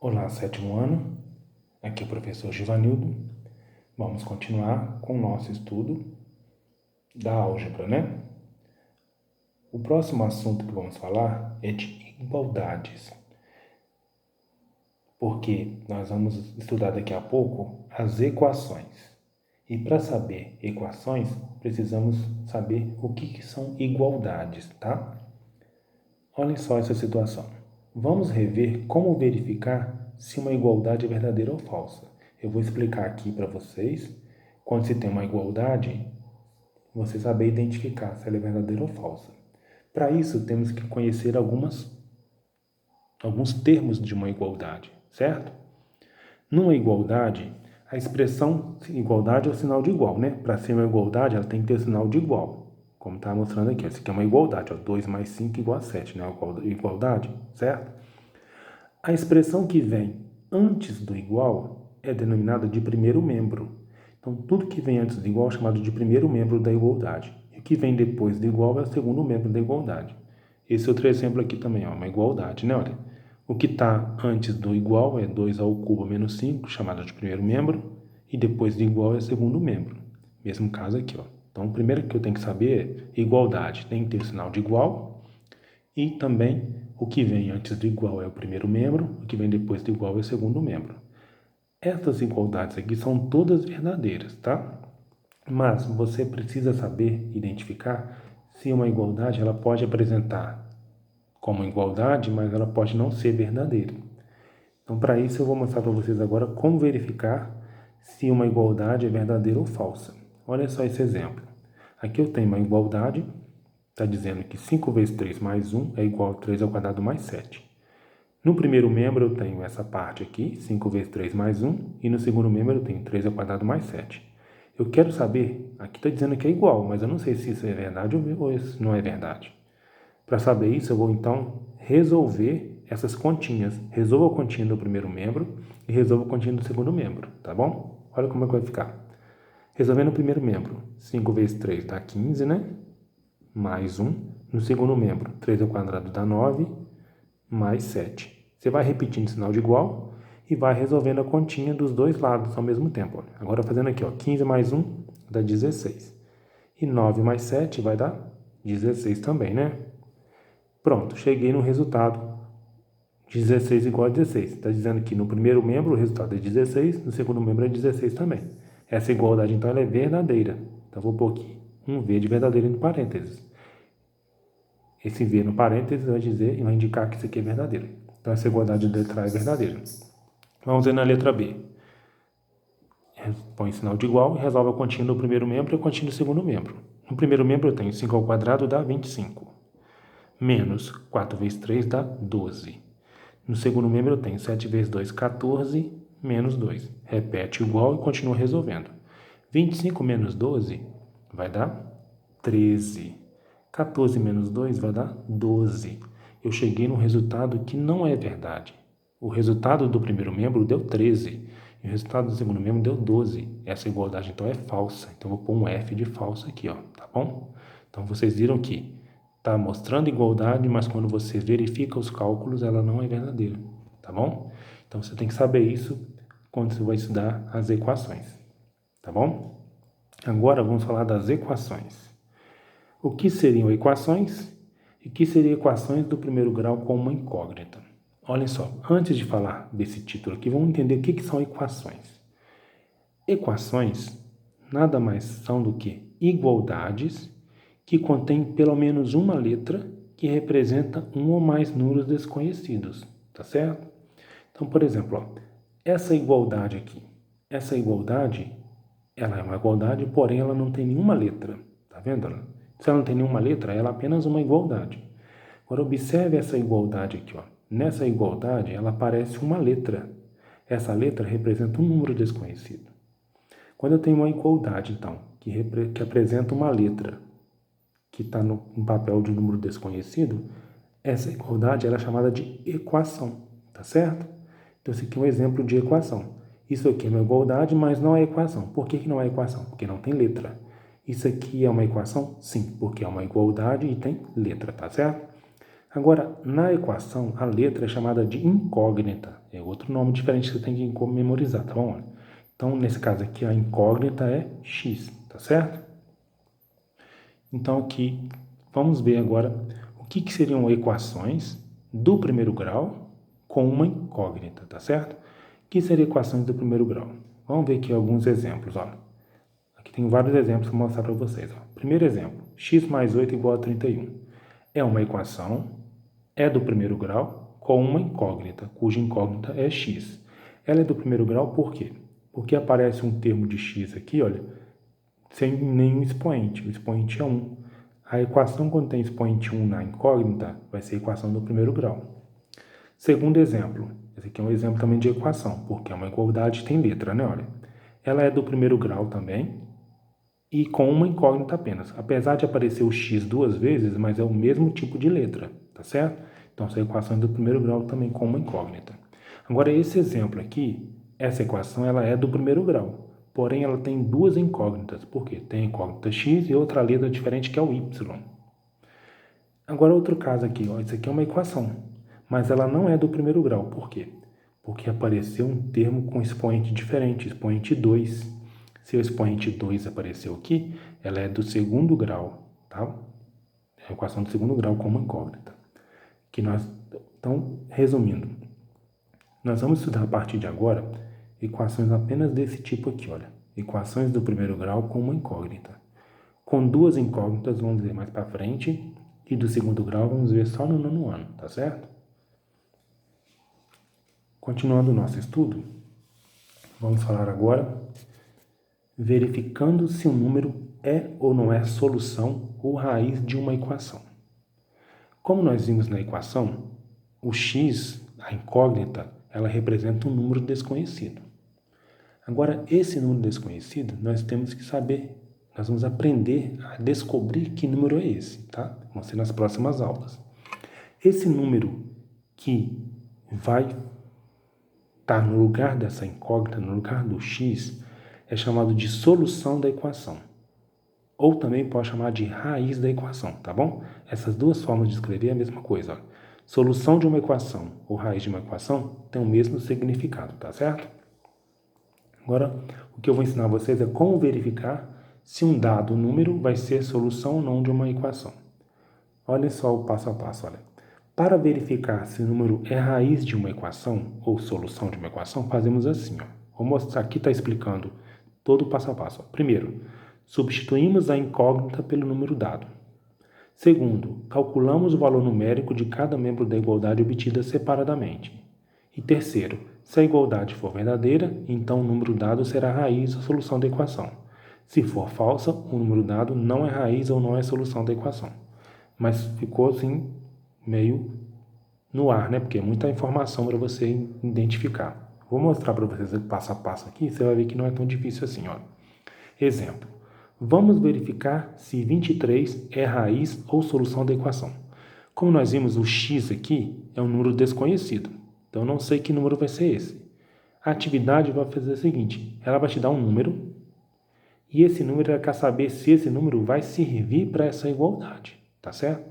Olá, sétimo ano, aqui é o professor Givanildo. Vamos continuar com o nosso estudo da álgebra, né? O próximo assunto que vamos falar é de igualdades, porque nós vamos estudar daqui a pouco as equações. E para saber equações, precisamos saber o que são igualdades, tá? Olhem só essa situação. Vamos rever como verificar se uma igualdade é verdadeira ou falsa. Eu vou explicar aqui para vocês. Quando se tem uma igualdade, você saber identificar se ela é verdadeira ou falsa. Para isso, temos que conhecer alguns termos de uma igualdade, certo? Numa igualdade, a expressão igualdade é o sinal de igual, né? Para ser uma igualdade, ela tem que ter o sinal de igual. Como está mostrando aqui, essa aqui é uma igualdade, ó, 2 mais 5 igual a 7, né? Igualdade, certo? A expressão que vem antes do igual é denominada de primeiro membro. Então, tudo que vem antes do igual é chamado de primeiro membro da igualdade. E o que vem depois do igual é o segundo membro da igualdade. Esse outro exemplo aqui também é uma igualdade, né? Olha, o que está antes do igual é 2 ao cubo menos 5, chamado de primeiro membro, e depois do igual é segundo membro. Mesmo caso aqui, ó. Então, o primeiro que eu tenho que saber é igualdade. Tem que ter o sinal de igual e também o que vem antes do igual é o primeiro membro, o que vem depois do igual é o segundo membro. Essas igualdades aqui são todas verdadeiras, tá? Mas você precisa saber identificar se uma igualdade ela pode apresentar como igualdade, mas ela pode não ser verdadeira. Então, para isso, eu vou mostrar para vocês agora como verificar se uma igualdade é verdadeira ou falsa. Olha só esse exemplo. Aqui eu tenho uma igualdade, está dizendo que 5 vezes 3 mais 1 é igual a 3 ao quadrado mais 7. No primeiro membro eu tenho essa parte aqui, 5 vezes 3 mais 1, e no segundo membro eu tenho 3 ao quadrado mais 7. Eu quero saber, aqui está dizendo que é igual, mas eu não sei se isso é verdade ou isso não é verdade. Para saber isso, eu vou então resolver essas continhas. Resolva a continha do primeiro membro e resolva a continha do segundo membro, tá bom? Olha como é que vai ficar. Resolvendo o primeiro membro, 5 vezes 3 dá 15, né? Mais 1. No segundo membro, 3 ao quadrado dá 9, mais 7. Você vai repetindo o sinal de igual e vai resolvendo a continha dos dois lados ao mesmo tempo. Olha. Agora fazendo aqui, ó, 15 mais 1 dá 16. E 9 mais 7 vai dar 16 também, né? Pronto, cheguei no resultado 16 igual a 16. Está dizendo que no primeiro membro o resultado é 16, no segundo membro é 16 também. Essa igualdade, então, ela é verdadeira. Então, vou pôr aqui um V de verdadeiro entre parênteses. Esse V no parênteses vai indicar que isso aqui é verdadeiro. Então, essa igualdade de letra A é verdadeira. Vamos ver na letra B. Põe sinal de igual e resolve a continha do primeiro membro e a continha do segundo membro. No primeiro membro eu tenho 5 ao quadrado dá 25. Menos 4 vezes 3 dá 12. No segundo membro eu tenho 7 vezes 2, 14, menos 2. Repete igual e continua resolvendo. 25 menos 12 vai dar 13. 14 menos 2 vai dar 12. Eu cheguei num resultado que não é verdade. O resultado do primeiro membro deu 13. E o resultado do segundo membro deu 12. Essa igualdade, então, é falsa. Então, eu vou pôr um F de falsa aqui, ó, tá bom? Então, vocês viram que está mostrando igualdade, mas quando você verifica os cálculos, ela não é verdadeira, tá bom? Então, você tem que saber isso quando você vai estudar as equações, tá bom? Agora, vamos falar das equações. O que seriam equações e o que seriam equações do primeiro grau com uma incógnita? Olhem só, antes de falar desse título aqui, vamos entender o que são equações. Equações nada mais são do que igualdades que contêm pelo menos uma letra que representa um ou mais números desconhecidos, tá certo? Então, por exemplo, ó, essa igualdade aqui, essa igualdade, ela é uma igualdade, porém ela não tem nenhuma letra, tá vendo? Se ela não tem nenhuma letra, ela é apenas uma igualdade. Agora, observe essa igualdade aqui, ó. Nessa igualdade, ela aparece uma letra. Essa letra representa um número desconhecido. Quando eu tenho uma igualdade, então, que apresenta uma letra que está no papel de um número desconhecido, essa igualdade ela é chamada de equação, tá certo? Então, esse aqui é um exemplo de equação. Isso aqui é uma igualdade, mas não é equação. Por que não é equação? Porque não tem letra. Isso aqui é uma equação? Sim, porque é uma igualdade e tem letra, tá certo? Agora, na equação, a letra é chamada de incógnita. É outro nome diferente que você tem que memorizar, tá bom? Então, nesse caso aqui, a incógnita é x, tá certo? Então, aqui, vamos ver agora o que seriam equações do primeiro grau com uma incógnita, tá certo? O que seriam equações do primeiro grau? Vamos ver aqui alguns exemplos, ó. Aqui tem vários exemplos que eu vou mostrar para vocês, ó. Primeiro exemplo, x mais 8 igual a 31. É uma equação, é do primeiro grau, com uma incógnita, cuja incógnita é x. Ela é do primeiro grau por quê? Porque aparece um termo de x aqui, olha, sem nenhum expoente. O expoente é 1. A equação, quando tem expoente 1 na incógnita, vai ser a equação do primeiro grau. Segundo exemplo, esse aqui é um exemplo também de equação, porque é uma igualdade tem letra, né? Olha, ela é do primeiro grau também e com uma incógnita apenas. Apesar de aparecer o x duas vezes, mas é o mesmo tipo de letra, tá certo? Então, essa equação é do primeiro grau também com uma incógnita. Agora, esse exemplo aqui, essa equação, ela é do primeiro grau. Porém, ela tem duas incógnitas. Por quê? Tem a incógnita x e outra letra diferente que é o y. Agora, outro caso aqui, ó, isso aqui é uma equação, mas ela não é do primeiro grau. Por quê? Porque apareceu um termo com expoente diferente, expoente 2. Se o expoente 2 apareceu aqui, ela é do segundo grau, tá? É a equação do segundo grau com uma incógnita. Então, resumindo, nós vamos estudar a partir de agora equações apenas desse tipo aqui, olha. Equações do primeiro grau com uma incógnita. Com duas incógnitas, vamos ver mais para frente, e do segundo grau vamos ver só no nono ano, tá certo? Continuando o nosso estudo, vamos falar agora verificando se um número é ou não é solução ou raiz de uma equação. Como nós vimos na equação, o x, a incógnita, ela representa um número desconhecido. Agora, esse número desconhecido, nós temos que saber, nós vamos aprender a descobrir que número é esse, tá? Vão ser nas próximas aulas. Esse número que vai estar no lugar dessa incógnita, no lugar do x, é chamado de solução da equação. Ou também pode chamar de raiz da equação, tá bom? Essas duas formas de escrever é a mesma coisa. Ó. Solução de uma equação ou raiz de uma equação tem o mesmo significado, tá certo? Agora, o que eu vou ensinar a vocês é como verificar se um dado número vai ser solução ou não de uma equação. Olha só o passo a passo, olha. Para verificar se o número é raiz de uma equação ou solução de uma equação, fazemos assim, ó. Vou mostrar, aqui está explicando todo o passo a passo. Ó. Primeiro, substituímos a incógnita pelo número dado. Segundo, calculamos o valor numérico de cada membro da igualdade obtida separadamente. E terceiro, se a igualdade for verdadeira, então o número dado será a raiz ou solução da equação. Se for falsa, o número dado não é raiz ou não é solução da equação. Mas ficou assim, meio no ar, né? Porque é muita informação para você identificar. Vou mostrar para vocês passo a passo aqui, você vai ver que não é tão difícil assim, ó. Exemplo. Vamos verificar se 23 é raiz ou solução da equação. Como nós vimos, o x aqui é um número desconhecido. Então, eu não sei que número vai ser esse. A atividade vai fazer o seguinte. Ela vai te dar um número. E esse número, ela quer saber se esse número vai servir para essa igualdade. Tá certo?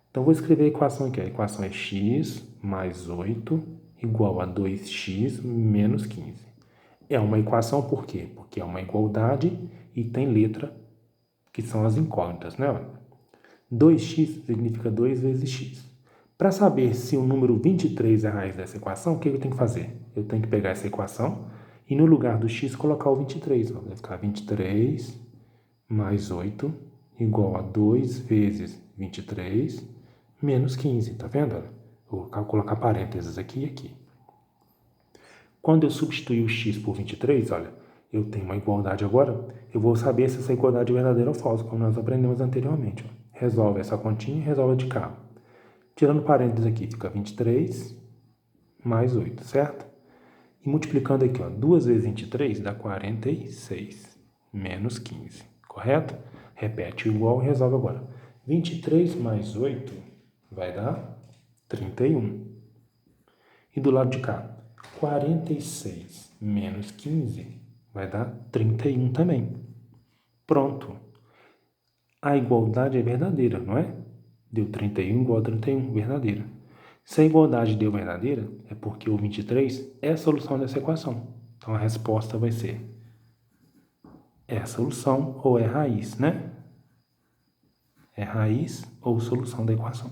Então, vou escrever a equação aqui. A equação é x mais 8 igual a 2x menos 15. É uma equação por quê? Porque é uma igualdade e tem letra, que são as incógnitas, né? 2x significa 2 vezes x. Para saber se o número 23 é a raiz dessa equação, o que eu tenho que fazer? Eu tenho que pegar essa equação e no lugar do x colocar o 23. Vai ficar 23 mais 8 igual a 2 vezes 23 menos 15. Tá vendo? Vou colocar parênteses aqui e aqui. Quando eu substituir o x por 23, olha, eu tenho uma igualdade agora, eu vou saber se essa igualdade é verdadeira ou falsa, como nós aprendemos anteriormente. Ó. Resolve essa continha e resolve de cá. Tirando parênteses aqui, fica 23 mais 8, certo? E multiplicando aqui, ó, 2 vezes 23 dá 46, menos 15, correto? Repete o igual e resolve agora. 23 mais 8 vai dar 31. E do lado de cá, 46 menos 15 vai dar 31 também. Pronto. A igualdade é verdadeira, não é? Deu 31 igual a 31, verdadeira. Se a igualdade deu verdadeira, é porque o 23 é a solução dessa equação. Então, a resposta vai ser é a solução ou é raiz, né? É raiz ou solução da equação.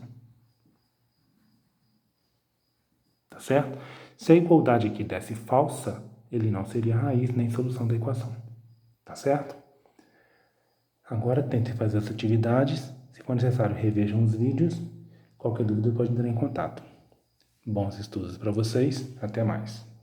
Tá certo? Se a igualdade aqui desse falsa, ele não seria raiz nem solução da equação. Tá certo? Agora tente fazer as atividades. Se for necessário, revejam os vídeos. Qualquer dúvida pode entrar em contato. Bons estudos para vocês. Até mais.